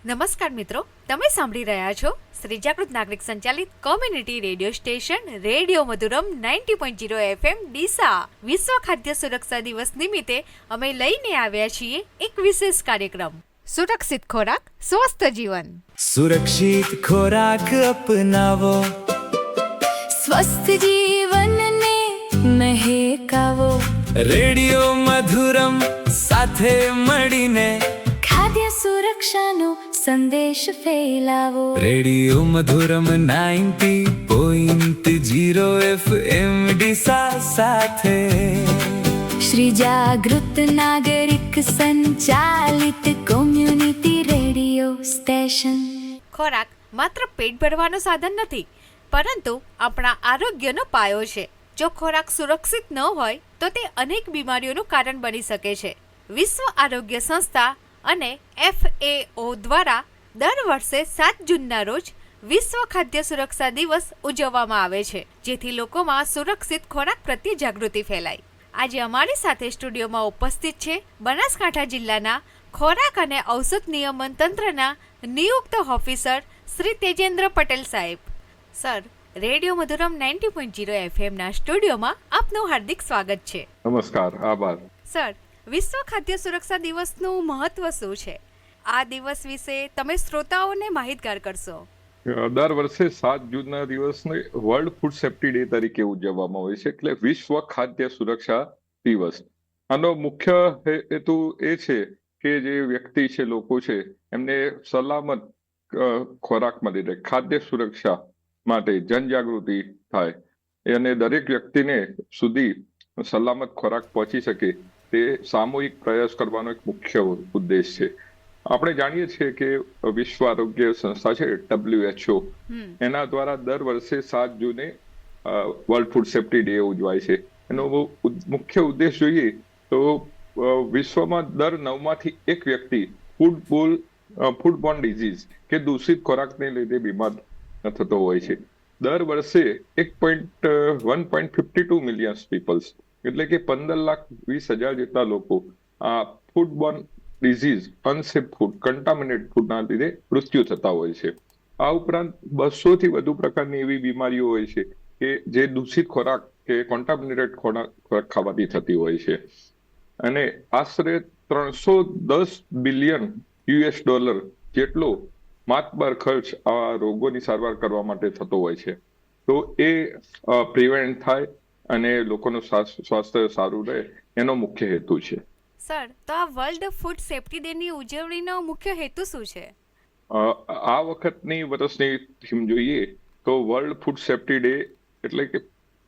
નમસ્કાર મિત્રો, તમે સાંભળી રહ્યા છો શ્રી જાગૃત નાગરિક સંચાલિત community radio station radio Madhuram 90.0 FM Deesa. વિશ્વ ખાદ્ય સુરક્ષા દિવસ નિમિત્તે અમે લઈને આવ્યા છીએ એક વિશેષ કાર્યક્રમ, સુરક્ષિત ખોરાક સ્વસ્થ જીવન. સુરક્ષિત ખોરાક અપનાવો, સ્વસ્થ જીવનને મહેકાવો. રેડિયો મધુરમ સાથે મળીને ખાદ્ય સુરક્ષાનો સંદેશ ફેલાવો. રેડિયો મધુરમ 90.0 FM ડીસા સાથે શ્રી જાગૃત નાગરિક સંચાલિત કોમ્યુનિટી રેડિયો સ્ટેશન. ખોરાક માત્ર પેટ ભરવાનું સાધન નથી, પરંતુ આપણા આરોગ્યનો પાયો છે. જો ખોરાક સુરક્ષિત ન હોય તો તે અનેક બીમારીઓનું કારણ બની શકે છે. વિશ્વ આરોગ્ય સંસ્થા અને FAO દ્વારા દર વર્ષે 7 જૂનના રોજ વિશ્વ ખાદ્ય સુરક્ષા દિવસ ઉજવવામાં આવે છે, જેથી લોકોમાં સુરક્ષિત ખોરાક પ્રત્યે જાગૃતિ ફેલાય. આજે અમારી સાથે સ્ટુડિયોમાં ઉપસ્થિત છે બનાસકાંઠા જિલ્લાના ખોરાક અને ઔષધ નિયમન તંત્રના નિયુક્ત ઓફિસર શ્રી તેજેન્દ્ર પટેલ સાહેબ. સર, રેડિયો મધુરમ 90.0 FM ના સ્ટુડિયોમાં આપનું હાર્દિક સ્વાગત છે. નમસ્કાર, આભાર. સર, વિશ્વ ખાદ્ય સુરક્ષા દિવસનું મહત્વ શું છે? આ દિવસ વિશે તમે શ્રોતાઓને માહિતગાર કરશો. દર વર્ષે 7 જૂનના દિવસને વર્લ્ડ ફૂડ સેફ્ટી ડે તરીકે ઉજવવામાં આવે છે, એટલે વિશ્વ ખાદ્ય સુરક્ષા દિવસ. આનો મુખ્ય હેતુ એ છે કે જે વ્યક્તિ છે, લોકો છે, એમને સલામત ખોરાક મળી રહે, ખાદ્ય સુરક્ષા માટે જનજાગૃતિ થાય અને દરેક વ્યક્તિને સુધી સલામત ખોરાક પહોંચી શકે તે સામૂહિક પ્રયાસ કરવાનો એક મુખ્ય ઉદ્દેશ છે. આપણે જાણીએ છીએ કે વિશ્વ આરોગ્ય સંસ્થા છે WHO, એના દ્વારા દર વર્ષે 7 જૂને વર્લ્ડ ફૂડ સેફ્ટી ડે ઉજવાય છે. એનો મુખ્ય ઉદ્દેશ જોઈએ તો વિશ્વમાં દર 9માંથી 1 વ્યક્તિ ફૂડબોર્ન ડિઝીઝ કે દૂષિત ખોરાકને લીધે બીમાર થતો હોય છે. દર વર્ષે 1.52 મિલિયન પીપલ્સ એટલે કે 15,20,000 જેટલા લોકો આ ફૂડબોર્ન ડિઝીઝ, અનસેફ ફૂડ, કન્ટામિનેટ ફૂડના લીધે મૃત્યુ થતા હોય છે. આ ઉપરાંત 200 થી વધુ પ્રકારની એવી બીમારીઓ હોય છે કે જે દૂષિત ખોરાક કે કોન્ટામિનેટેડ ખોરાક ખાવાથી થતી હોય છે. અને આશરે 310 બિલિયન $US જેટલો માતબર ખર્ચ આ રોગોની સારવાર કરવા માટે થતો હોય છે. તો એ પ્રિવેન્ટ થાય અને લોકોનું સ્વાસ્થ્ય સારું રહે, એનો મુખ્ય હેતુ છે. સર, તો આ વર્લ્ડ ફૂડ સેફ્ટી ડે ની ઉજવણીનો મુખ્ય હેતુ શું છે? આ વખતની વર્ષની થીમ જોઈએ તો વર્લ્ડ ફૂડ સેફ્ટી ડે એટલે કે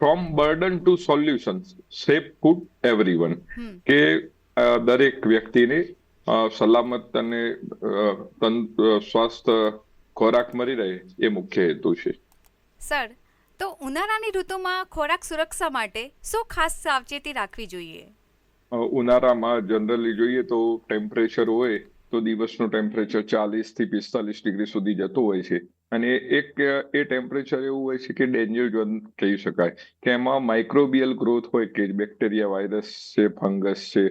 from burden to solution, safe food everyone, કે દરેક વ્યક્તિને સલામત અને સ્વાસ્થ્ય ખોરાક મળી રહે, એ મુખ્ય હેતુ છે. સર, તો ઉનાળાની ઋતુમાં ખોરાક સુરક્ષા માટે શું ખાસ સાવચેતી રાખવી જોઈએ? ઉનાળામાં જનરલી જોઈએ તો ટેમ્પરેચર હોય તો દિવસનું ટેમ્પરેચર 40 થી 45 ડિગ્રી સુધી જતું હોય છે. અને એ ટેમ્પરેચર એવું હોય છે કે ડેન્જર ઝોન કહી શકાય, કે એમાં માઇક્રોબિયલ ગ્રોથ હોય કે બેક્ટેરિયા, વાયરસ છે, ફંગસ છે,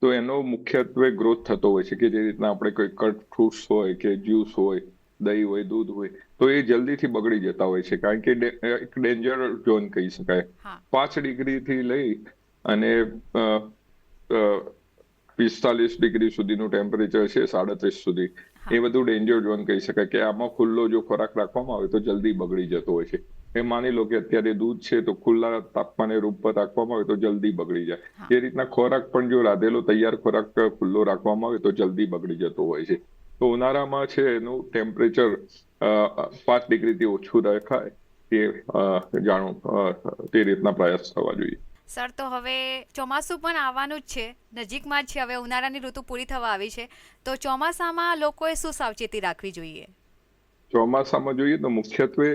તો એનો મુખ્યત્વે ગ્રોથ થતો હોય છે. કે જે રીતના આપણે કોઈ કટ ફ્રૂટ્સ હોય કે જ્યુસ હોય, દહીં હોય, દૂધ હોય, તો એ જલ્દીથી બગડી જતા હોય છે, કારણ કે એક ડેન્જર ઝોન કહી શકાય. 5 ડિગ્રીથી લઈ અને 45 ડિગ્રી સુધીનું ટેમ્પરેચર છે, 37 સુધી, એ બધું ડેન્જર ઝોન કહી શકાય. કે આમાં ખુલ્લો જો ખોરાક રાખવામાં આવે તો જલ્દી બગડી જતો હોય છે. એ માની લો કે અત્યારે દૂધ છે તો ખુલ્લા તાપમાને રૂમ પર રાખવામાં આવે તો જલ્દી બગડી જાય. એ રીતના ખોરાક પણ જો રાંધેલો તૈયાર ખોરાક ખુલ્લો રાખવામાં આવે તો જલ્દી બગડી જતો હોય છે. તો ઉનાળામાં છે એનું ટેમ્પરેચર 5 ડિગ્રીથી ઓછું રખાય એ જાણો, તે રીતના પ્રયાસ થવા જોઈએ. સર, તો હવે ચોમાસું પણ આવવાનું જ છે, નજીકમાં જ છે. હવે ઉનાળાની ઋતુ પૂરી થવા આવી છે, તો ચોમાસામાં લોકોએ શું સાવચેતી રાખવી જોઈએ? ચોમાસામાં જોઈએ તો મુખ્યત્વે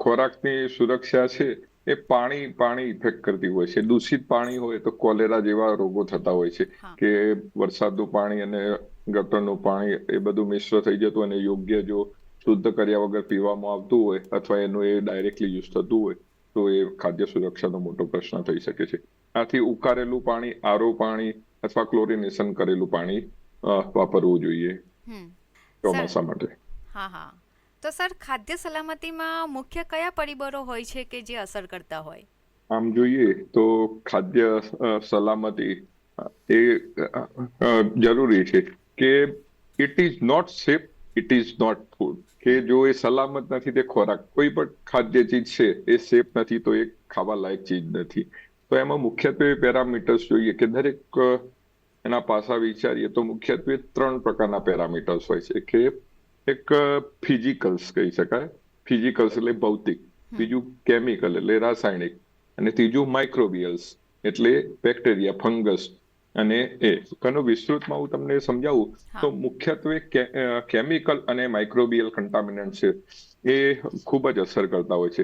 ખોરાકની સુરક્ષા છે એ પાણી ઇફેક્ટ કરતી હોય છે. દૂષિત પાણી હોય તો કોલેરા જેવા રોગો થતા હોય છે, કે વરસાદનું પાણી અને ગટરનું પાણી એ બધું મિશ્ર થઈ જતું અને યોગ્ય જો શુદ્ધ કર્યા વગર પીવામાં આવતું હોય અથવા એનું એ ડાયરેક્ટલી યુઝ થતું હોય તો એ ખાદ્ય સુરક્ષાનો મોટો પ્રશ્ન થઈ શકે છે. આથી ઉકાળેલું પાણી, આરો પાણી અથવા ક્લોરિનેશન કરેલું પાણી વાપરવું જોઈએ હમ ચોમાસા માટે. હા હા. તો સર, ખાદ્ય સલામતીમાં મુખ્ય કયા પરિબળો હોય છે કે જે અસર કરતા હોય? આમ જોઈએ તો ખાદ્ય સલામતી એ જરૂરી છે કે it is not safe, it is not food. કે જો એ સલામત નથી તે ખોરાક, કોઈ પણ ખાદ્ય ચીજ છે એ સેફ નથી તો એ ખાવા લાયક ચીજ નથી. તો એમાં મુખ્યત્વે પેરામીટર્સ જોઈએ કે દરેક એના પાસા વિચારીએ તો મુખ્યત્વે 3 પ્રકારના પેરામીટર્સ હોય છે કે એક ફિઝિકલ્સ કહી શકાય, ફિઝિકલ્સ એટલે ભૌતિક, બીજું કેમિકલ એટલે રાસાયણિક, અને ત્રીજું માઇક્રોબિયલ્સ એટલે બેક્ટેરિયા, ફંગસ. અને એનું વિસ્તૃતમાં હું તમને સમજાવું તો મુખ્યત્વે કેમિકલ અને માઇક્રોબિયલ કન્ટામિનન્ટ છે એ ખૂબ જ અસર કરતા હોય છે.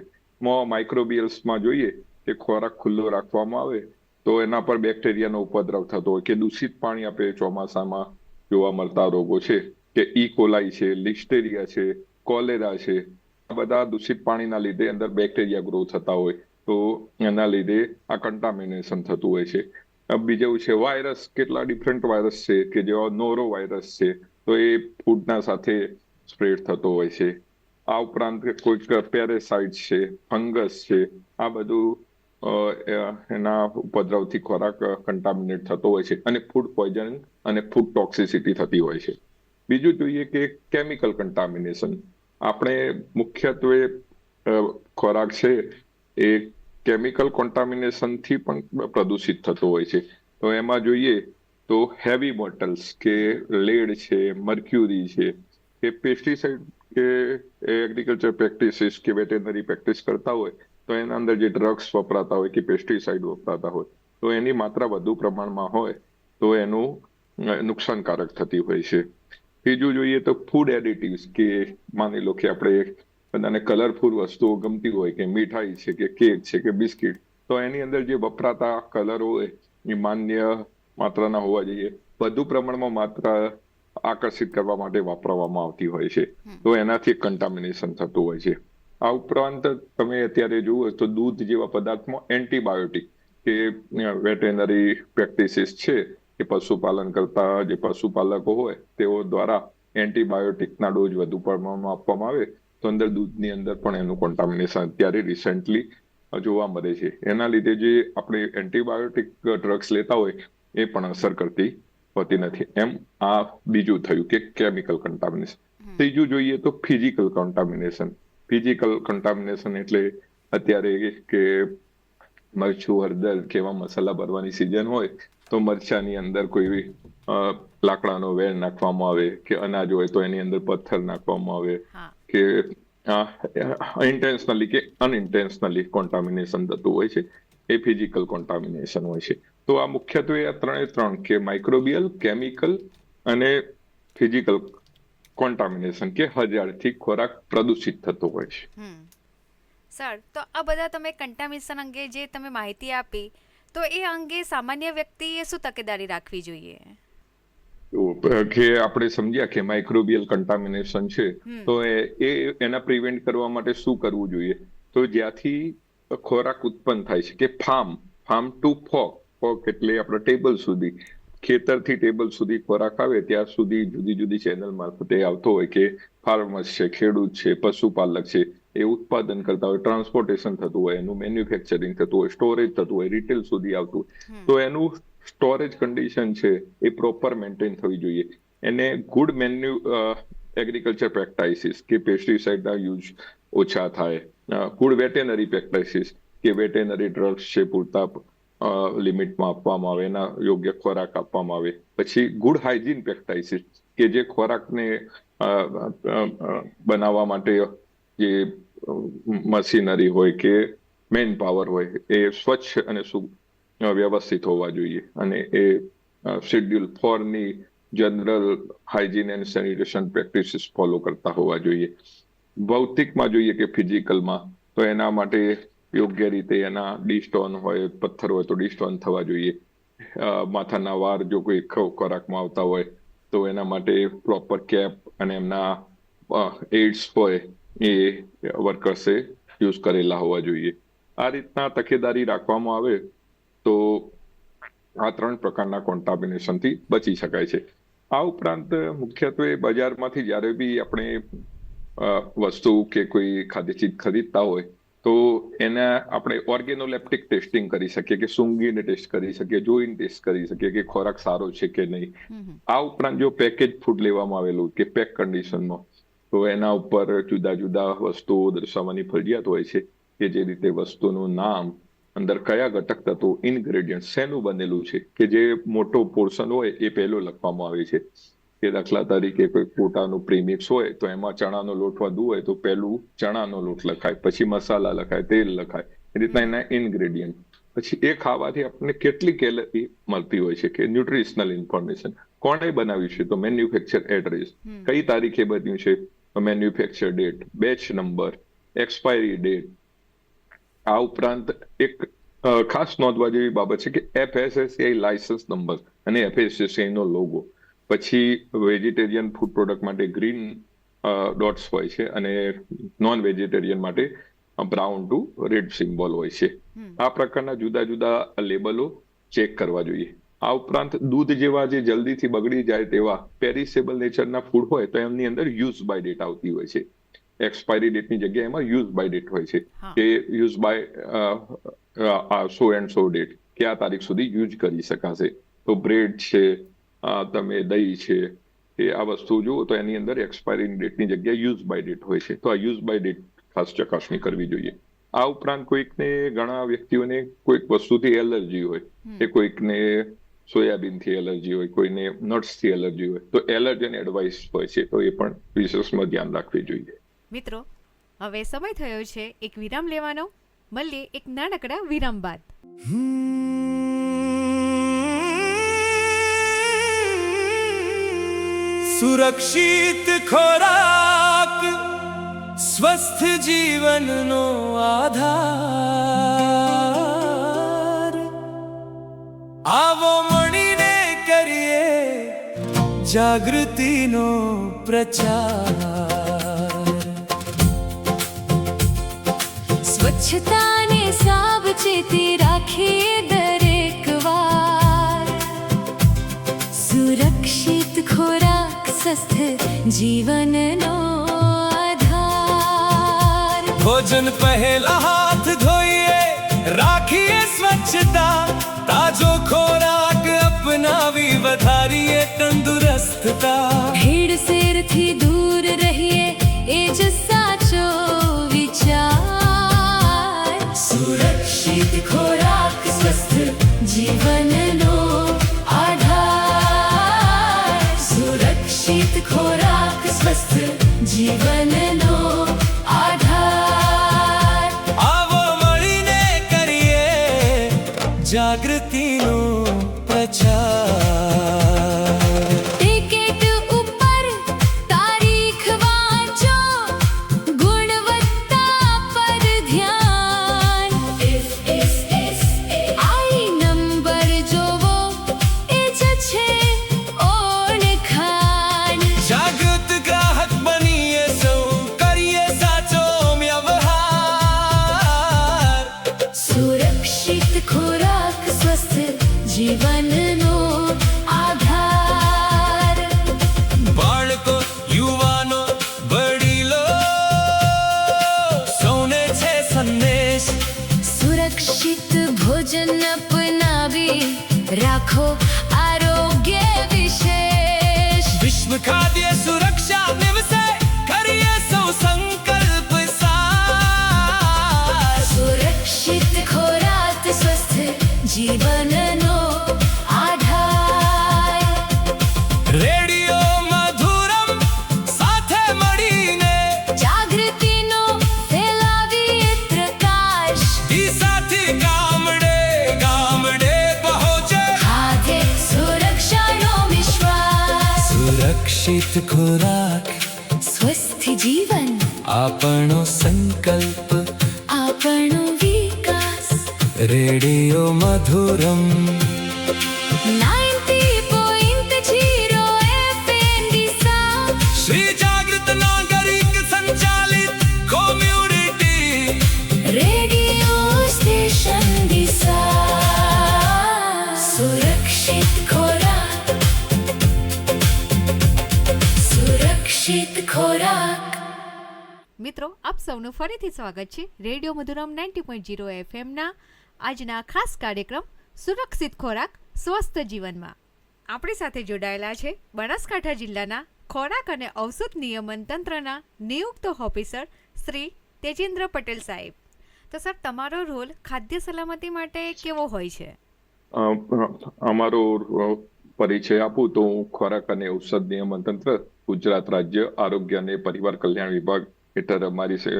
માઇક્રોબિયલ્સમાં જોઈએ કે ખોરાક ખુલ્લો રાખવામાં આવે તો એના પર બેક્ટેરિયાનો ઉપદ્રવ થતો હોય, કે દૂષિત પાણી આપણે ચોમાસામાં જોવા મળતા રોગો છે કે ઈ કોલાઈ છે, લિસ્ટેરિયા છે, કોલેરા છે, આ બધા દૂષિત પાણીના લીધે અંદર બેક્ટેરિયા ગ્રો થતા હોય તો એના લીધે આ કન્ટામિનેશન થતું હોય છે. બીજું છે વાયરસ, કેટલા ડિફરન્ટ વાયરસ છે કે જેવા નોરો વાયરસ છે તો એ ફૂડના સાથે સ્પ્રેડ થતો હોય છે. આ ઉપરાંત કોઈક પેરેસાઇટ છે, ફંગસ છે, આ બધું એના ઉપદ્રવથી ખોરાક કન્ટામિનેટ થતો હોય છે અને ફૂડ પોઈઝનિંગ અને ફૂડ ટોક્સિસિટી થતી હોય છે. બીજું જોઈએ કે કેમિકલ કન્ટામિનેશન. આપણે મુખ્યત્વે ખોરાક છે એ કેમિકલ કોન્ટામિનેશનથી પણ પ્રદૂષિત થતો હોય છે. તો એમાં જોઈએ તો હેવી મેટલ્સ કે લેડ છે, મર્ક્યુરી છે, કે પેસ્ટિસાઇડ કે એગ્રીકલ્ચર પ્રેક્ટિસીસ કે વેટેનરી પ્રેક્ટિસ કરતા હોય તો એના અંદર જે ડ્રગ્સ વપરાતા હોય કે પેસ્ટિસાઇડ વપરાતા હોય તો એની માત્રા વધુ પ્રમાણમાં હોય તો એનું નુકસાનકારક થતી હોય છે. બીજું જોઈએ તો ફૂડ એડિટિવ્સ, કે માની લો કે આપણે બધાને કલરફુલ વસ્તુઓ ગમતી હોય કે મીઠાઈ છે કે કેક છે કે બિસ્કિટ, તો એની અંદર જે વપરાતા કલર હોય એ માન્ય માત્રાના હોવા જોઈએ. વધુ પ્રમાણમાં માત્રા આકર્ષિત કરવા માટે વાપરવામાં આવતી હોય છે તો એનાથી કન્ટામિનેશન થતું હોય છે. આ ઉપરાંત તમે અત્યારે જુઓ તો દૂધ જેવા પદાર્થમાં એન્ટીબાયોટિક કે વેટેનરી પ્રેક્ટિસીસ છે કે પશુપાલન કરતા જે પશુપાલકો હોય તેઓ દ્વારા એન્ટીબાયોટિકના ડોઝ વધુ પ્રમાણમાં આપવામાં આવે તો અંદર દૂધની અંદર પણ એનું કોન્ટામિનેશન અત્યારે રિસેન્ટલી જોવા મળે છે. એના લીધે જે આપણે એન્ટીબાયોટિક ડ્રગ્સ લેતા હોય એ પણ અસર કરતી હોતી નથી. એમ આ બીજું થયું કે કેમિકલ કન્ટામિનેશન. ત્રીજું જોઈએ તો ફિઝિકલ કન્ટામિનેશન. ફિઝિકલ કન્ટામિનેશન એટલે અત્યારે કે મરચું, હળદર કેવા મસાલા ભરવાની સિઝન હોય તો મરચાની અંદર કોઈ લાકડાનો વેર નાખવામાં આવે કે અનાજ હોય તો એની અંદર પથ્થર નાખવામાં આવે કે ઇન્ટેન્શનલી કે અનઇન્ટેન્શનલી કોન્ટામિનેશન થતું હોય છે એ ફિઝિકલ કોન્ટામિનેશન હોય છે. તો આ મુખ્યત્વે આ 3 કે માઇક્રોબિયલ, કેમિકલ અને ફિઝિકલ કોન્ટામિનેશન કે હજારથી ખોરાક પ્રદૂષિત થતો હોય છે. સર, તો આ બધા તમે કન્ટામિનેશન અંગે જે તમે માહિતી આપી તો એ અંગે સામાન્ય વ્યક્તિએ શું તકેદારી રાખવી જોઈએ? કે આપણે સમજ્યા કે માઇક્રોબિયલ કન્ટામિનેશન છે તો એના પ્રિવેન્ટ કરવા માટે શું કરવું જોઈએ? તો જ્યાંથી ખોરાક ઉત્પન્ન થાય છે કે ફાર્મ ટુ ફોક એટલે આપણા ટેબલ સુધી, ખેતરથી ટેબલ સુધી ખોરાક આવે ત્યાં સુધી જુદી જુદી ચેનલ મારફતે આવતો હોય કે ફાર્મર્સ છે, ખેડૂત છે, પશુપાલક છે, એ ઉત્પાદન કરતા હોય, ટ્રાન્સપોર્ટેશન થતું હોય, એનું મેન્યુફેક્ચરિંગ થતું હોય, સ્ટોરેજ થતું હોય, રિટેલ સુધી આવતું હોય તો એનું સ્ટોરેજ કન્ડિશન છે એ પ્રોપર મેન્ટેન થવી જોઈએ. એને ગુડ એગ્રીકલ્ચર પ્રેક્ટિસીસ કે પેસ્ટિસાઇડના યુઝ ઓછા થાય, ગુડ વેટેનરી પ્રેક્ટિસીસ કે વેટેનરી ડ્રગ્સ છે પૂરતા લિમિટમાં આપવામાં આવે, એના યોગ્ય ખોરાક આપવામાં આવે. પછી ગુડ હાઇજીન પ્રેક્ટિસીસ કે જે ખોરાકને બનાવવા માટે જે મશીનરી હોય કે મેન પાવર હોય એ સ્વચ્છ અને વ્યવસ્થિત હોવા જોઈએ અને એ શેડ્યુલ 4 ની general hygiene and sanitation practices follow કરતા હોવા જોઈએ. ભૌતિકમાં જોઈએ કે ફિઝિકલમાં તો એના માટે યોગ્ય રીતે એના ડીસ્ટોન હોય, પથ્થર હોય તો ડીસ્ટોન થવા જોઈએ. માથાના વાર જો કોઈ ખોરાકમાં આવતા હોય તો એના માટે પ્રોપર કેપ અને એમના એડ્સ હોય એ વર્કર્સે યુઝ કરેલા હોવા જોઈએ. આ રીતના તકેદારી રાખવામાં આવે તો આ 3 પ્રકારના કોન્ટામિનેશનથી બચી શકાય છે. આ ઉપરાંત મુખ્યત્વે બજારમાંથી જ્યારે બી આપણે વસ્તુ કે કોઈ ખાદ્ય ચીજ ખરીદતા હોય તો એના આપણે ઓર્ગેનોલેપ્ટિક ટેસ્ટિંગ કરી શકીએ, કે સૂંઘીને ટેસ્ટ કરી શકીએ, જોઈને ટેસ્ટ કરી શકીએ કે ખોરાક સારો છે કે નહીં. આ ઉપરાંત જો પેકેજ ફૂડ લેવામાં આવેલું કે પેક કન્ડિશનમાં, તો એના ઉપર જુદા જુદા વસ્તુઓ દર્શાવવાની ફરજિયાત હોય છે, કે જે રીતે વસ્તુનું નામ, અંદર કયા ઘટક તત્વો, ઇન્ગ્રેડિયન્ટ, શેનું બનેલું છે, કે જે મોટો પોર્શન હોય એ પહેલો લખવામાં આવે છે. કે દાખલા તરીકે કોઈ પોતાનું પ્રીમિક્સ હોય તો એમાં ચણાનો લોટ વધુ હોય તો પહેલું ચણાનો લોટ લખાય, પછી મસાલા લખાય, તેલ લખાય, એ રીતના એના ઇન્ગ્રેડિયન્ટ. પછી એ ખાવાથી આપણને કેટલી કેલરી મળતી હોય છે, કે ન્યુટ્રિશનલ ઇન્ફોર્મેશન, કોણે બનાવ્યું છે તો મેન્યુફેક્ચર એડ્રેસ, કઈ તારીખે બન્યું છે તો manufacture date, batch number, expiry date. આ ઉપરાંત એક ખાસ નોંધવા જેવી બાબત છે કે FSSAI લાયસન્સ નંબર અને FSSAI નો લોગો. પછી વેજીટેરિયન ફૂડ પ્રોડક્ટ માટે ગ્રીન ડોટ્સ હોય છે અને નોન વેજીટેરિયન માટે બ્રાઉન ટુ રેડ સિમ્બોલ હોય છે. આ પ્રકારના જુદા જુદા લેબલો ચેક કરવા જોઈએ. આ ઉપરાંત દૂધ જેવા જે જલ્દીથી બગડી જાય તેવા પેરિસેબલ નેચરના ફૂડ હોય તો એમની અંદર યુઝ બાય ડેટ આવતી હોય છે. એક્સપાયરી ડેટની જગ્યાએ એમાં યુઝ બાય ડેટ હોય છે, કે use by so and so date, કે આ તારીખ સુધી યુઝ કરી શકાશે. તો બ્રેડ છે, તમે દહીં છે, એ આ વસ્તુ જુઓ તો એની અંદર એક્સપાયરી ડેટની જગ્યાએ યુઝ બાય ડેટ હોય છે. તો આ યુઝ બાય ડેટ ખાસ ચકાસણી કરવી જોઈએ. આ ઉપરાંત કોઈકને, ઘણા વ્યક્તિઓને કોઈક વસ્તુથી એલર્જી હોય, કે કોઈકને સોયાબીનથી એલર્જી હોય, કોઈને નટ્સથી એલર્જી હોય, તો એલર્જન એડવાઇસ હોય છે, તો એ પણ વિશેષમાં ધ્યાન રાખવી જોઈએ. મિત્રો, હવે સમય થયો છે એક વિરામ લેવાનો. મળીએ એક નાનકડા વિરામ બાદ. સુરક્ષિત ખોરાક સ્વસ્થ જીવનનો આધાર. આવો મળીને કરીએ જાગૃતિનો પ્રચાર. સ્વચ્છતાને સાવચેતી રાખીએ દરેક વાર. સુરક્ષિત ખોરાક સ્વસ્થ જીવનનો આધાર. ભોજન પહેલા હાથ ધોઈએ, રાખીએ સ્વચ્છતા. તાજો ખોરાક અપનાવી વધારીએ તંદુરસ્તતા. ભેળસેળથી દૂર રહીએ એ જ સાચો વિચાર. સુરક્ષિત ખોરાક સ્વસ્થ જીવનનો આધાર. સુરક્ષિત ખોરાક સ્વસ્થ જીવનનો આધાર. આવો મળીને કરીએ જાગૃતિનો પ્રચાર. ટિકિટ ઉપર તારીખ વાંચો, ગુણવત્તા પર ધ્યાન. FSSAI નંબર જોવો એ જ છે ઓળખાણ. જાગૃત ગ્રાહક બનીએ સૌ, કરીએ સાચો વ્યવહાર. સુરક્ષિત ખોરાક સ્વસ્થ જીવનનો આધાર. બાળકો, યુવાનો, વડીલો, સૌને છે સંદેશ. સુરક્ષિત ભોજન અપનાવી રાખો આરોગ્ય વિશેષ. વિશ્વ ખાદ્ય સુરક્ષા દિવસે કરીએ સૌ સંકલ્પ સાર. સુરક્ષિત ખોરાક સ્વસ્થ જીવનનો આધાર. રેડિયો મધુરમ સાથે મળીને જાગૃતિનો ફેલાવીએ પ્રકાશ. દિશાથી ગામડે ગામડે પહોંચે ખાદ્ય સુરક્ષાનો વિશ્વાસ. સુરક્ષિત ખોરાક સ્વસ્થ જીવન આપણો સંકલ્પ, આપણો વિકાસ. રેડિયો મધુરમ 90.0 FM દિશા. શ્રી જાગૃત નાગરિક સંચાલિત કોમ્યુનિટી રેડિયો સ્ટેશન દિશા. સુરક્ષિત ખોરાક સુરક્ષિત ખોરાક. મિત્રો, આપ સૌનું ફરીથી સ્વાગત છે રેડિયો મધુરમ 90.0 એફએમના આજના ખાસ કાર્યક્રમ સુરક્ષિત ખોરાક સ્વસ્થ જીવનમાં. આપણી સાથે જોડાયેલા છે બનાસકાંઠા જિલ્લાના ખોરાક અને ઔષધ નિયમન તંત્રના નિયુક્ત ઓફિસર શ્રી તેજેન્દ્ર પટેલ સાહેબ. તો સર, તમારો રોલ ખાદ્ય સલામતી માટે કેવો હોય છે? અમારો પરિચય આપું તો હું ખોરાક અને ઔષધ નિયમન તંત્ર, ગુજરાત રાજ્ય આરોગ્ય અને પરિવાર કલ્યાણ વિભાગ હેઠળ અમારી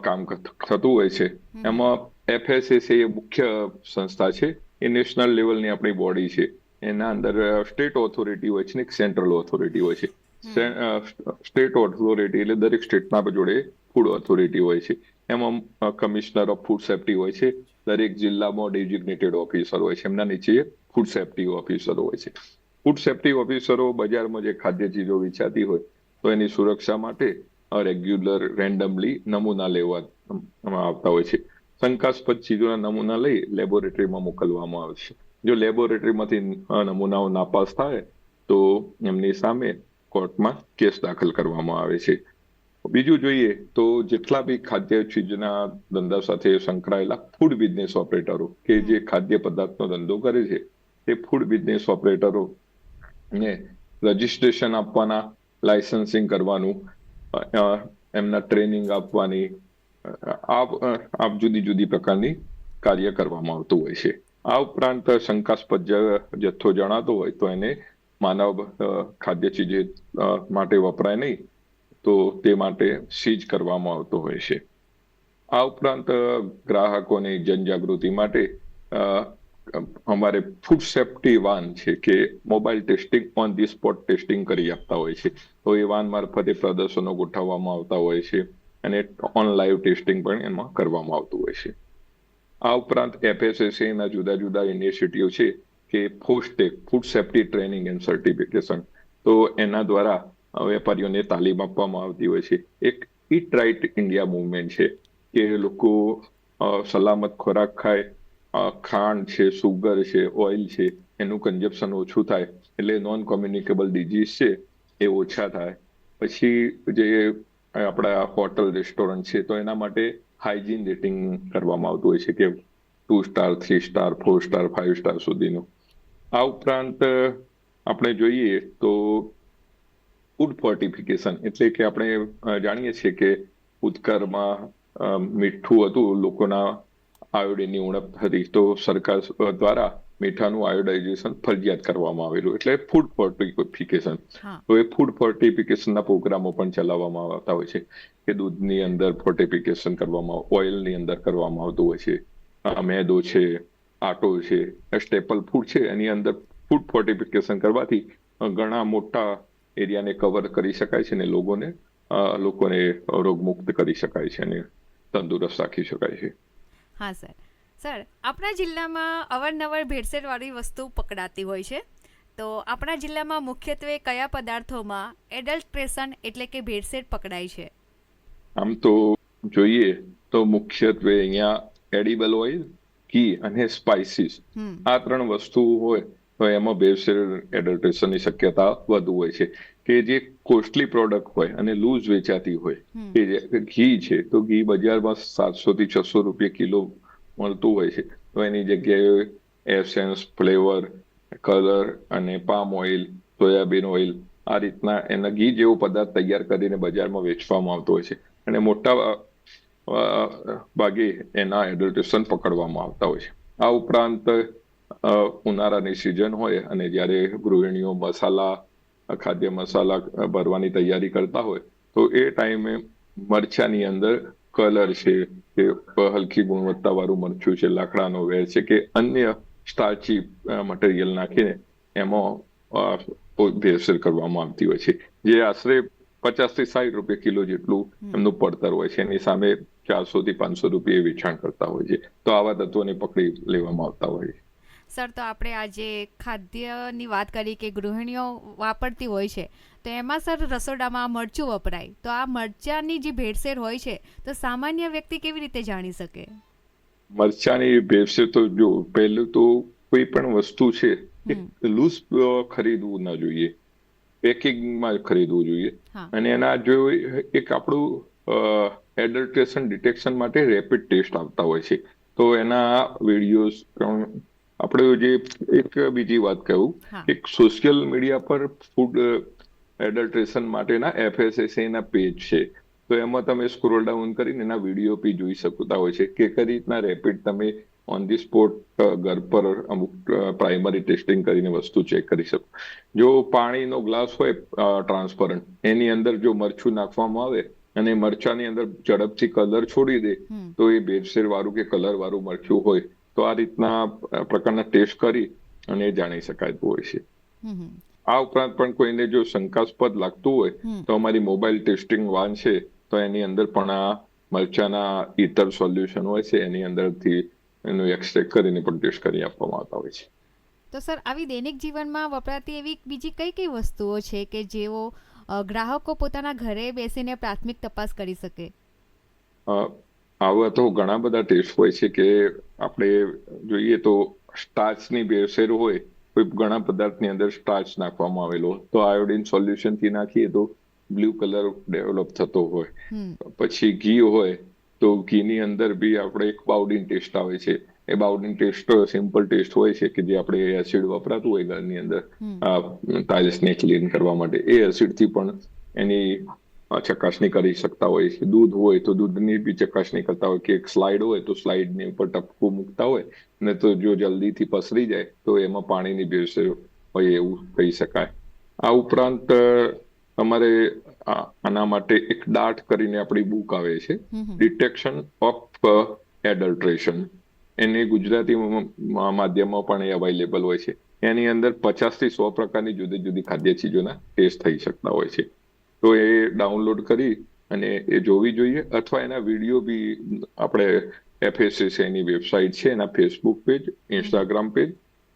કામ થતું હોય છે. એમાં FSSA મુખ્ય સંસ્થા છે. એ નેશનલ લેવલની આપણી બોડી છે. એના અંદર સ્ટેટ ઓથોરિટી હોય છે ને એક સેન્ટ્રલ ઓથોરિટી હોય છે. સ્ટેટ ઓથોરિટી એટલે દરેક સ્ટેટના જોડે ફૂડ ઓથોરિટી હોય છે. એમાં કમિશનર ઓફ ફૂડ સેફ્ટી હોય છે. દરેક જિલ્લામાં ડેઝિગ્નેટેડ ઓફિસર હોય છે. એમના નીચે ફૂડ સેફ્ટી ઓફિસરો હોય છે. ફૂડ સેફ્ટી ઓફિસરો બજારમાં જે ખાદ્ય ચીજો વેચાતી હોય તો એની સુરક્ષા માટે રેગ્યુલર રેન્ડમલી નમૂના લેવામાં આવતા હોય છે. શંકાસ્પદ ચીજોના નમૂના લઈ લેબોરેટરીમાં મોકલવામાં આવે છે. જો લેબોરેટરીમાંથી નમૂનાઓ નાપાસ થાય તો એમની સામે કોર્ટમાં કેસ દાખલ કરવામાં આવે છે. બીજું જોઈએ તો જેટલા બી ખાદ્ય ચીજના ધંધા સાથે સંકળાયેલા ફૂડ બિઝનેસ ઓપરેટરો કે જે ખાદ્ય પદાર્થનો ધંધો કરે છે તે ફૂડ બિઝનેસ ઓપરેટરો ને રજીસ્ટ્રેશન આપવાના, લાયસન્સિંગ કરવાનું, એમના ટ્રેનિંગ આપવાની, આપ જુદી જુદી પ્રકારની કાર્ય કરવામાં આવતું હોય છે. આ ઉપરાંત શંકાસ્પદ જથ્થો જણાતો હોય તો એને માનવ ખાદ્ય ચીજ માટે વપરાય નહીં તો તે માટે સીઝ કરવામાં આવતો હોય છે. આ ઉપરાંત ગ્રાહકોની જનજાગૃતિ માટે અમારે ફૂડ સેફ્ટી વાન છે કે mobile testing on the spot testing કરી આપતા હોય છે. તો એ વાન મારફતે પ્રદર્શનો ગોઠવવામાં આવતા હોય છે અને ઓન લાઈવ ટેસ્ટિંગ પણ એમાં કરવામાં આવતું હોય છે. આ ઉપરાંત FSSA ના જુદા જુદા ઇનિશિયેટિવ છે કે FoSTaC food safety training and certification, તો એના દ્વારા વેપારીઓને તાલીમ આપવામાં આવતી હોય છે. એક ઈટ રાઇટ ઇન્ડિયા મુવમેન્ટ છે કે લોકો સલામત ખોરાક ખાય, ખાંડ છે, સુગર છે, ઓઇલ છે, એનું કન્ઝપ્શન ઓછું થાય એટલે નોન કોમ્યુનિકેબલ ડિઝીઝ છે એ ઓછા થાય. પછી જે આપણા હોટલ રેસ્ટોરન્ટ છે તો એના માટે હાઇજીન રેટિંગ કરવામાં આવતું હોય છે કે 2 સ્ટાર, 3 સ્ટાર, 4 સ્ટાર, 5 સ્ટાર સુધીનું. આ ઉપરાંત આપણે જોઈએ તો ફૂડ ફોર્ટિફિકેશન એટલે કે આપણે જાણીએ છીએ કે ભૂતકાળમાં મીઠું હતું, લોકોના આયોડિનની ઉણપ હતી, તો સરકાર દ્વારા મીઠાનું આયોડાઇઝેશન ફરજિયાત કરવામાં આવેલું એટલે ફૂડ ફોર્ટિફિકેશન. તો એ ફૂડ ફોર્ટિફિકેશનના પ્રોગ્રામો પણ ચલાવવામાં આવતા હોય છે કે દૂધની અંદર ફોર્ટિફિકેશન કરવામાં, ઓઇલની અંદર કરવામાં આવતું હોય છે. મેદો છે, આટો છે, સ્ટેપલ ફૂડ છે, એની અંદર ફૂડ ફોર્ટિફિકેશન કરવાથી ઘણા મોટા એરિયાને કવર કરી શકાય છે અને લોકોને રોગમુક્ત કરી શકાય છે અને તંદુરસ્ત રાખી શકાય છે. હા સર. સર, આપણા જિલ્લામાં અવારનવાર ભેળસેળવાળી વસ્તુ પકડાતી હોય છે, તો આપણા જિલ્લામાં મુખ્યત્વે કયા પદાર્થોમાં એડલ્ટ્રેશન એટલે કે ભેળસેળ પકડાય છે? આમ તો જોઈએ તો મુખ્યત્વે અહીંયા એડિબલ ઓઇલ, ઘી અને સ્પાઇસીસ, આ 3 વસ્તુ હોય તો એમાં ભેળસેળ એડલ્ટ્રેશનની શક્યતા વધુ હોય છે. કે જે કોસ્ટલી પ્રોડક્ટ હોય અને લૂઝ વેચાતી હોય, કે જે ઘી છે તો ઘી બજારમાં 700 થી 600 રૂપિયા કિલો મળતું હોય છે, તો એની જગ્યાએ એસેન્સ, ફ્લેવર, કલર અને પામ ઓઇલ, સોયાબીન ઓઇલ, આ રીતના એના ઘી જેવો પદાર્થ તૈયાર કરીને બજારમાં વેચવામાં આવતો હોય છે અને મોટા ભાગે એના એડલ્ટ્રેશન પકડવામાં આવતા હોય છે. આ ઉપરાંત ઉનાળાની સિઝન હોય અને જ્યારે ગૃહિણીઓ ખાદ્ય મસાલા ભરવાની તૈયારી કરતા હોય તો એ ટાઈમે મરચાની અંદર કલર છે કે હલકી ગુણવત્તાવાળું મરચું છે, લાકડાનો વેર છે કે અન્ય સ્ટાર્ચી મટીરિયલ નાખીને એમાં ભેળસેળ કરવામાં આવતી હોય છે, જે આશરે 50 થી 60 રૂપિયા કિલો જેટલું એમનું પડતર હોય છે. એની સામે 400 થી 500 રૂપિયા વેચાણ કરતા હોય છે. તો આવા તત્વોને પકડી લેવામાં આવતા હોય છે. સર, તો આપણે આજે ખાદ્યની વાત કરી કે ગૃહિણીઓ વાપરતી હોય છે, તો એમાં સર રસોડામાં મરચું વપરાય, તો આ મરચાની જે ભેળસેળ હોય છે તો સામાન્ય વ્યક્તિ કેવી રીતે જાણી શકે? મરચાની ભેળસેળ તો જો પહેલું તો કોઈ પણ વસ્તુ છે લૂઝ ખરીદવું ના જોઈએ. પેકિંગમાં ખરીદવું જોઈએ. હા. અને એના જો એક આપણું એડલ્ટ્રેશન ડિટેક્શન માટે રેપિડ ટેસ્ટ આવતા હોય છે, તો એના વિડીયોઝ આપણે જે એક બીજી વાત કહું, હા. એક સોશિયલ મીડિયા પર ફૂડ એડલ્ટ્રેશન માટેના FSSAI ના પેજ છે, તો એમાં તમે સ્ક્રોલ ડાઉન કરીને એના વિડીયો બી જોઈ શકતા હોય છે કે કઈ રીતના રેપિડ તમે ઓન ધી સ્પોટ ઘર પર અમુક પ્રાઇમરી ટેસ્ટિંગ કરીને વસ્તુ ચેક કરી શકો. જો પાણીનો ગ્લાસ હોય ટ્રાન્સપરન્ટ, એની અંદર જો મરચું નાખવામાં આવે અને મરચાની અંદર ઝડપથી કલર છોડી દે, તો એ ભેળસેળ વાળું કે કલર વાળું મરચું હોય. તો આ રીતના પ્રકારના ટેસ્ટ કરી અને જાણી શકાતું હોય છે. આ ઉપરાંત પણ કોઈને જો શંકાસ્પદ લાગતું હોય તો અમારી મોબાઈલ ટેસ્ટિંગ વાન છે, તો એની અંદર પણ આ મરચાના ઇથર સોલ્યુશન હોય છે, એની અંદરથી એનું એક્સટ્રેક્ટ કરીને પણ ટેસ્ટ કરી આપવામાં આવતા હોય છે. તો સર, આવી દૈનિક જીવનમાં વપરાતી એવી બીજી કઈ કઈ વસ્તુઓ છે કે જેઓ ગ્રાહકો પોતાના ઘરે બેસીને પ્રાથમિક તપાસ કરી શકે? આવા તો ઘણા બધા ટેસ્ટ હોય છે કે આપણે જોઈએ તો સ્ટાર્ચની ભેળસેળ હોય, કોઈ ઘણા પદાર્થની અંદર સ્ટાર્ચ નાખવામાં આવેલો, તો આયોડિન સોલ્યુશન થી નાખીએ તો બ્લુ કલર ડેવલપ થતો હોય. પછી ઘી હોય તો ઘીની અંદર બી આપણે એક બાઉડિન ટેસ્ટ આવે છે. એ બાઉડિન ટેસ્ટ સિમ્પલ ટેસ્ટ હોય છે કે જે આપણે એસિડ વપરાતું હોય ઘરની અંદર ટાઇલ્સને ક્લીન કરવા માટે, એ એસિડ થી પણ એની ચકાસણી કરી શકતા હોય છે. દૂધ હોય તો દૂધની બી ચકાસણી કરતા હોય કે એક સ્લાઇડ હોય તો સ્લાઇડની ઉપર ટપકું મૂકતા હોય ને, તો જો જલ્દીથી પસરી જાય તો એમાં પાણીની ભેળસેળ હોય એવું કહી શકાય. આ ઉપરાંત તમારે આના માટે એક ડાર્ટ કરીને આપણી બુક આવે છે, ડિટેક્શન ઓફ એડલ્ટ્રેશન. એની ગુજરાતી માધ્યમમાં પણ એ અવેલેબલ હોય છે. એની અંદર 50 થી 100 પ્રકારની જુદી જુદી ખાદ્ય ચીજોના ટેસ્ટ થઈ શકતા હોય છે. તો એ ડાઉનલોડ કરી અને એ જોવી જોઈએ, અથવા એના વિડીયો બી આપણે FSSAIની વેબસાઇટ છે, એના ફેસબુક પેજ, ઇન્સ્ટાગ્રામ પેજ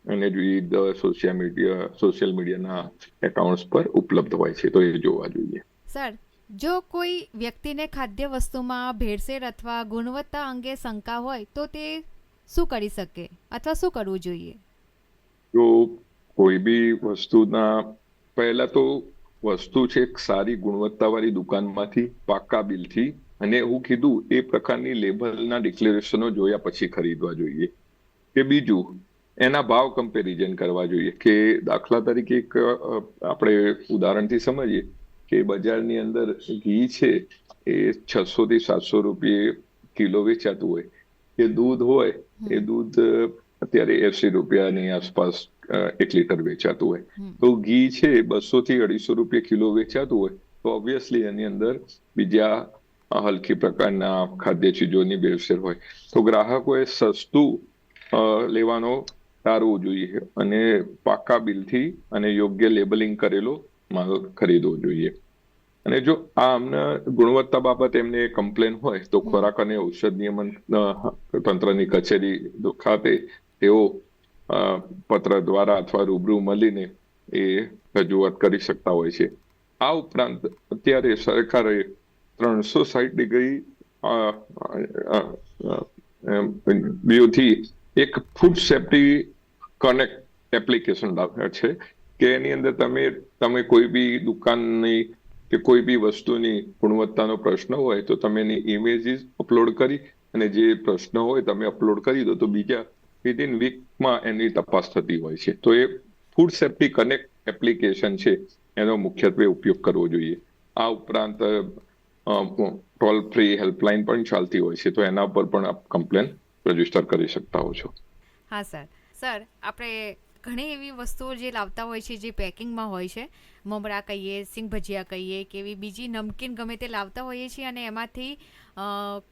અને વિવિધ સોશિયલ મીડિયાના એકાઉન્ટ્સ પર ઉપલબ્ધ હોય છે, તો એ જોવા જોઈએ. સર, જો કોઈ વ્યક્તિને ખાદ્ય વસ્તુમાં ભેળસેળ અથવા ગુણવત્તા અંગે શંકા હોય તો તે શું કરી શકે અથવા શું કરવું જોઈએ? જો કોઈ બી વસ્તુના, પહેલા તો વસ્તુ છે એક સારી ગુણવત્તાવાળી દુકાનમાંથી પાકા બિલથી, અને હું કીધું એ પ્રકારની લેબલના ડિક્લેરેશનો જોયા પછી ખરીદવા જોઈએ. કે બીજું, એના ભાવ કમ્પેરિઝન કરવા જોઈએ. કે દાખલા તરીકે એક આપણે ઉદાહરણથી સમજીએ કે બજારની અંદર ઘી છે એ 600 થી 700 રૂપિયે કિલો વેચાતું હોય, કે દૂધ હોય એ દૂધ અત્યારે 80 રૂપિયાની આસપાસ 1 લીટર વેચાતું હોય, તો ઘી છે 200 થી 250 રૂપિયા કિલો વેચાતું હોય, તો ઓબ્વિયસલી એની અંદર બીજા હલકી પ્રકારના ખાદ્ય ચીજોની ભેળસેળ હોય. તો ગ્રાહકોએ સસ્તું લેવાનો ટાળવું જોઈએ અને પાકા બિલથી અને યોગ્ય લેબલિંગ કરેલો માલ ખરીદવો જોઈએ. અને જો આમના ગુણવત્તા બાબત એમને કમ્પ્લેન હોય તો ખોરાક અને ઔષધ નિયમન તંત્રની કચેરી ખાતે તેઓ પત્ર દ્વારા અથવા રૂબરૂ મળીને એ રજૂઆત કરી શકતા હોય છે. આ ઉપરાંત અત્યારે સરકારે 360 ડિગ્રી વ્યૂથી એક ફૂડ સેફ્ટી કનેક્ટ એપ્લિકેશન છે કે એની અંદર તમે કોઈ બી દુકાનની કે કોઈ બી વસ્તુની ગુણવત્તાનો પ્રશ્ન હોય તો તમે એની ઇમેજીસ અપલોડ કરી અને જે પ્રશ્ન હોય તમે અપલોડ કરી દો, તો બીજા વિધિન વીકમાં એની તપાસ થતી હોય છે. તો એ ફૂડ સેફ્ટી કનેક્ટ એપ્લિકેશન છે, એનો મુખ્યત્વે ઉપયોગ કરવો જોઈએ. આ ઉપરાંત ટોલ ફ્રી હેલ્પલાઇન પણ ચાલતી હોય છે, તો એના પર પણ આપ કમ્પ્લેન રજીસ્ટર કરી શકતા હો છો. હા સર. સર, આપણે ઘણી એવી વસ્તુઓ જે લાવતા હોય છે જે પેકિંગમાં હોય છે, મમરા કહીએ, સિંગ ભજીયા કહીએ કે એવી બીજી નમકીન ગમે તે લાવતા હોઈએ છીએ, અને એમાંથી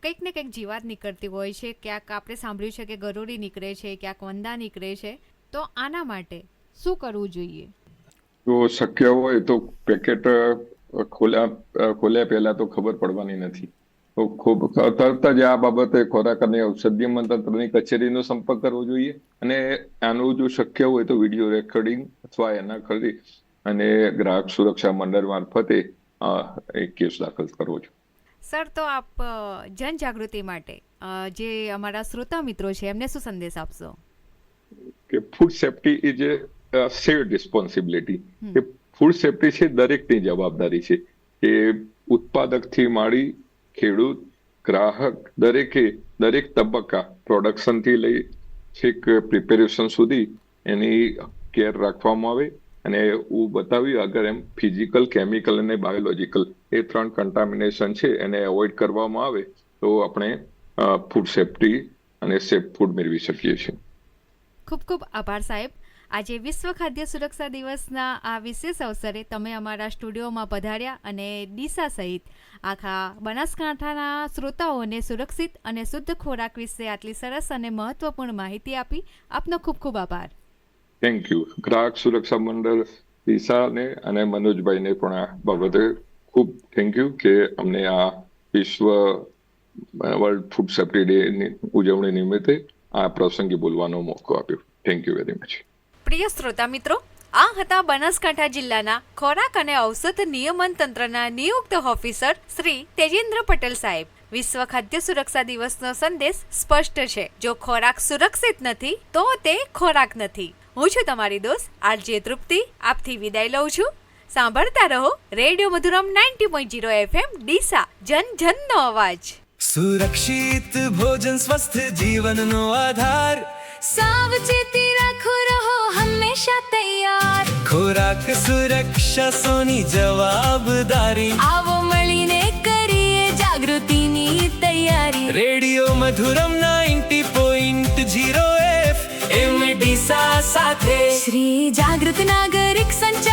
કંઈક ને કંઈક જીવાત નીકળતી હોય છે. ક્યાંક આપણે સાંભળ્યું છે કે ગરોળી નીકળે છે, ક્યાંક વંદા નીકળે છે. તો આના માટે શું કરવું જોઈએ? જો શક્ય હોય તો પેકેટ ખોલ્યા પહેલા તો ખબર પડવાની નથી, તો તરત જ આ બાબતે ખોરાક અને ઔષધ નિયમન તંત્રની કચેરીનો સંપર્ક કરવો જોઈએ. અને આનું જો શક્ય હોય તો વિડીયો રેકોર્ડિંગ અથવા એના કરી અને ગ્રાહક સુરક્ષા મંડળ મારફતે એક કેસ દાખલ કરવો જોઈએ. સર, તો આપ જનજાગૃતિ માટે જે અમારા શ્રોતા મિત્રો છે એમને શું સંદેશ આપશો? કે food safety is A shared responsibility. કે ફૂડ સેફ્ટી છે દરેકની જવાબદારી છે કે ઉત્પાદકથી માંડી ખેડૂત ગ્રાહક દરેક તબક્કા પ્રોડક્શનથી લઈ છેક પ્રિપેરેશન સુધી એની કેર રાખવામાં આવે અને હું બતાવ્યું અગર એમ ફિઝિકલ કેમિકલ અને બાયોલોજીકલ એ 3 કન્ટામિનેશન છે એને એવોઇડ કરવામાં આવે તો આપણે ફૂડ સેફ્ટી અને સેફ ફૂડ મેળવી શકીએ છીએ. ખૂબ ખૂબ આભાર સાહેબ. આજે વિશ્વ ખાદ્ય સુરક્ષા દિવસના આ વિશેષ અવસરે તમે અમારા સ્ટુડિયોમાં પધાર્યા અને ડીસા સહિત આખા બનાસકાંઠાના શ્રોતાઓને સુરક્ષિત અને શુદ્ધ ખોરાક વિશે આટલી સરસ અને મહત્વપૂર્ણ માહિતી આપી. આપનો ખૂબ ખૂબ આભાર. Thank you. ગ્રાહક સુરક્ષા મંડળ ડીસાને અને મનોજભાઈને પણ આ બાબતે ખૂબ થેન્ક યુ કે અમને આ વિશ્વ વર્લ્ડ ફૂડ સેફ્ટી ડે ની ઉજવણી નિમિત્તે આ પ્રસંગે બોલવાનો મોકો આપ્યો. Thank you very much. પ્રિય શ્રોતા મિત્રો, આ હતા બનાસકાંઠા જિલ્લાના ખોરાક અને ઔષધ નિયમન તંત્રના નિયુક્ત ઓફિસર શ્રી તેજેન્દ્ર પટેલ સાહેબ. વિશ્વ ખાદ્ય સુરક્ષા દિવસનો સંદેશ સ્પષ્ટ છે. જો ખોરાક સુરક્ષિત નથી તો તે ખોરાક નથી. હું છું તમારી દોસ્ત આરજે તૃપ્તિ. આપથી વિદાય લઉં છું. સાંભળતા રહો રેડિયો મધુરમ 90.0 FM ડીસા, જન જનનો અવાજ. સુરક્ષિત ભોજન સ્વસ્થ જીવનનો આધાર. સાવચેતી રાખો, રહો હંમેશા તૈયાર. ખોરાક સુરક્ષા સોની જવાબદારી. આવો મળીને કરીએ જાગૃતિની તૈયારી. રેડિયો મધુરમ 90.0 FM ડીસા સાથે શ્રી જાગૃત નાગરિક સંચાર